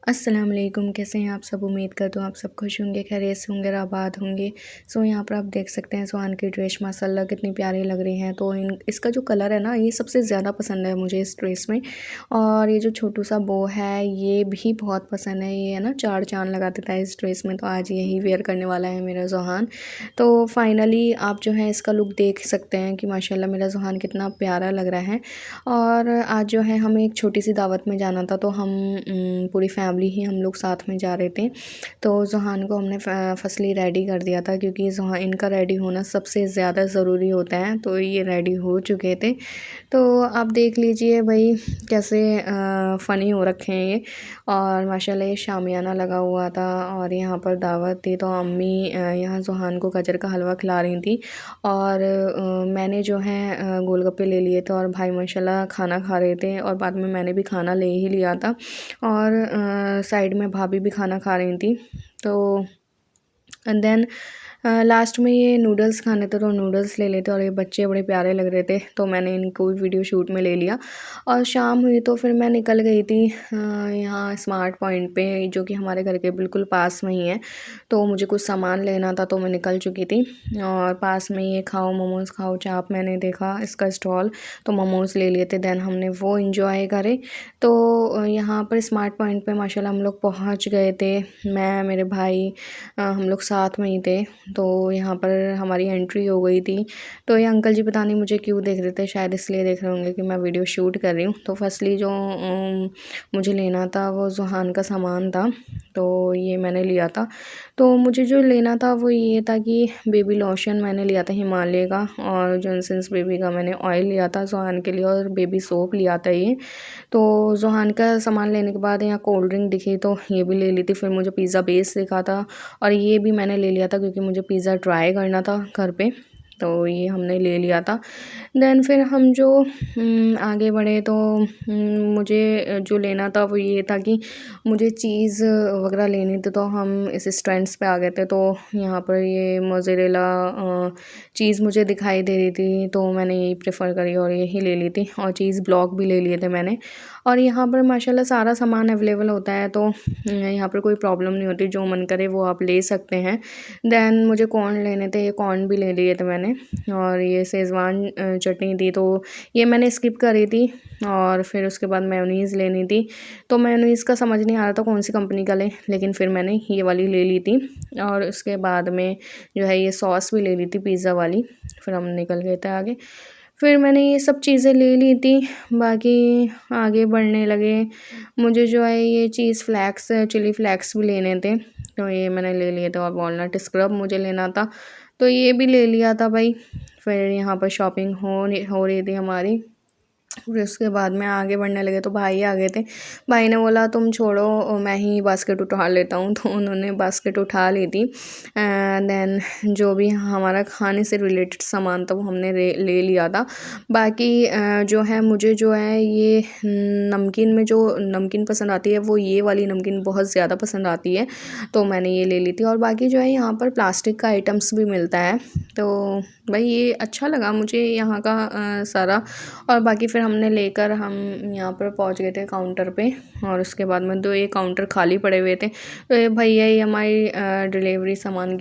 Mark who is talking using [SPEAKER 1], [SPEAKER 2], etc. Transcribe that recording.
[SPEAKER 1] अस्सलाम वालेकुम। कैसे हैं आप सब? उम्मीद करता हूँ आप सब खुश होंगे, खैरियत से होंगे और आबाद होंगे। सो यहाँ पर आप देख सकते हैं सुहान की ड्रेस माशाल्लाह कितनी प्यारी लग रही है। तो इसका जो कलर है ना, ये सबसे ज़्यादा पसंद है मुझे इस ड्रेस में। और ये जो छोटू सा बो है ये भी बहुत पसंद है। ये है ना, चार चाँद लगा देता है इस ड्रेस में। तो आज यही वेयर करने वाला है मेरा ज़ुहान। तो फाइनली आप जो है इसका लुक देख सकते हैं कि माशाल्लाह मेरा ज़ुहान कितना प्यारा लग रहा है। और आज जो है हमें एक छोटी सी दावत में जाना था, तो हम पूरी फैमिली ही हम लोग साथ में जा रहे थे। तो ज़ुहान को हमने फर्स्टली रेडी कर दिया था, क्योंकि ज़ुहान इनका रेडी होना सबसे ज़्यादा ज़रूरी होता है। तो ये रेडी हो चुके थे। तो आप देख लीजिए भाई कैसे फ़नी हो रखे हैं ये। और माशाल्लाह ये शामियाना लगा हुआ था और यहाँ पर दावत थी। तो अम्मी यहाँ ज़ुहान को गाजर का हलवा खिला रही थी। और मैंने जो है गोलगप्पे ले लिए थे और भाई माशाल्लाह खाना खा रहे थे। और बाद में मैंने भी खाना ले ही लिया था। और साइड में भाभी भी खाना खा रही थी। तो एंड देन लास्ट में ये नूडल्स खाने थे, तो नूडल्स ले लेते। और ये बच्चे बड़े प्यारे लग रहे थे, तो मैंने इनको भी वीडियो शूट में ले लिया। और शाम हुई तो फिर मैं निकल गई थी यहाँ स्मार्ट पॉइंट पे, जो कि हमारे घर के बिल्कुल पास में ही है। तो मुझे कुछ सामान लेना था, तो मैं निकल चुकी थी। और पास में ये खाओ मोमोज़ खाओ चाप, मैंने देखा इसका स्टॉल, तो मोमोज़ ले लिए थे। देन हमने वो इंजॉय करे। तो यहाँ पर स्मार्ट पॉइंट पे माशाल्लाह हम लोग पहुँच गए थे। मैं, मेरे भाई, हम लोग साथ में ही थे। तो यहाँ पर हमारी एंट्री हो गई थी। तो ये अंकल जी पता नहीं मुझे क्यों देख रहे थे, शायद इसलिए देख रहे होंगे कि मैं वीडियो शूट कर रही हूँ। तो फर्स्टली जो मुझे लेना था वो ज़ुहान का सामान था, तो ये मैंने लिया था। तो मुझे जो लेना था वो ये था कि बेबी लोशन मैंने लिया था हिमालय का, और जॉनसन्स बेबी का मैंने ऑयल लिया था ज़ुहान के लिए, और बेबी सोप लिया था ये। तो ज़ुहान का सामान लेने के बाद यहाँ कोल्ड ड्रिंक दिखी, तो ये भी ले ली थी। फिर मुझे पिज़्ज़ा बेस दिखा था, और ये भी मैंने ले लिया था क्योंकि मुझे पिज़्ज़ा ट्राई करना था घर पे। तो ये हमने ले लिया था। देन फिर हम जो आगे बढ़े, तो मुझे जो लेना था वो ये था कि मुझे चीज़ वगैरह लेनी थी। तो हम इस स्टैंड्स पे आ गए थे। तो यहाँ पर ये मोज़रेला चीज़ मुझे दिखाई दे रही थी, तो मैंने यही प्रेफर करी और यही ले ली थी। और चीज़ ब्लॉक भी ले लिए थे मैंने। और यहाँ पर माशाल्लाह सारा सामान अवेलेबल होता है, तो यहाँ पर कोई प्रॉब्लम नहीं होती, जो मन करे वो आप ले सकते हैं। देन मुझे कॉर्न लेने थे, ये कॉर्न भी ले लिए थे मैंने। और ये शेज़वान चटनी थी, तो ये मैंने स्किप करी थी। और फिर उसके बाद मेयोनीज़ लेनी थी। तो मेयोनीज़ का समझ नहीं आ रहा था कौन सी कंपनी का लें, लेकिन फिर मैंने ये वाली ले ली थी। और उसके बाद में जो है ये सॉस भी ले ली थी पिज़्ज़ा वाली। फिर हम निकल गए थे आगे। फिर मैंने ये सब चीज़ें ले ली थी, बाकी आगे बढ़ने लगे। मुझे जो है ये चीज़ फ्लैक्स, चिली फ्लैक्स भी लेने थे, तो ये मैंने ले लिए थे। और वॉलनट स्क्रब मुझे लेना था, तो ये भी ले लिया था भाई। फिर यहाँ पर शॉपिंग हो रही थी हमारी। फिर उसके बाद में आगे बढ़ने लगे, तो भाई आ गए थे। भाई ने बोला तुम छोड़ो, मैं ही बास्केट उठा लेता हूँ। तो उन्होंने बास्केट उठा ली थी। देन जो भी हमारा खाने से रिलेटेड सामान था वो हमने ले लिया था। बाकी जो है मुझे जो है ये नमकीन में जो नमकीन पसंद आती है, वो ये वाली नमकीन बहुत ज़्यादा पसंद आती है, तो मैंने ये ले ली थी। और बाकी जो है यहाँ पर प्लास्टिक का आइटम्स भी मिलता है, तो भाई ये अच्छा लगा मुझे यहाँ का सारा। और बाकी फिर हमने लेकर हम यहाँ पर पहुँच गए थे काउंटर पे। और उसके बाद में 2 ये काउंटर खाली पड़े हुए थे, तो ये भैया ही हमारी डिलीवरी सामान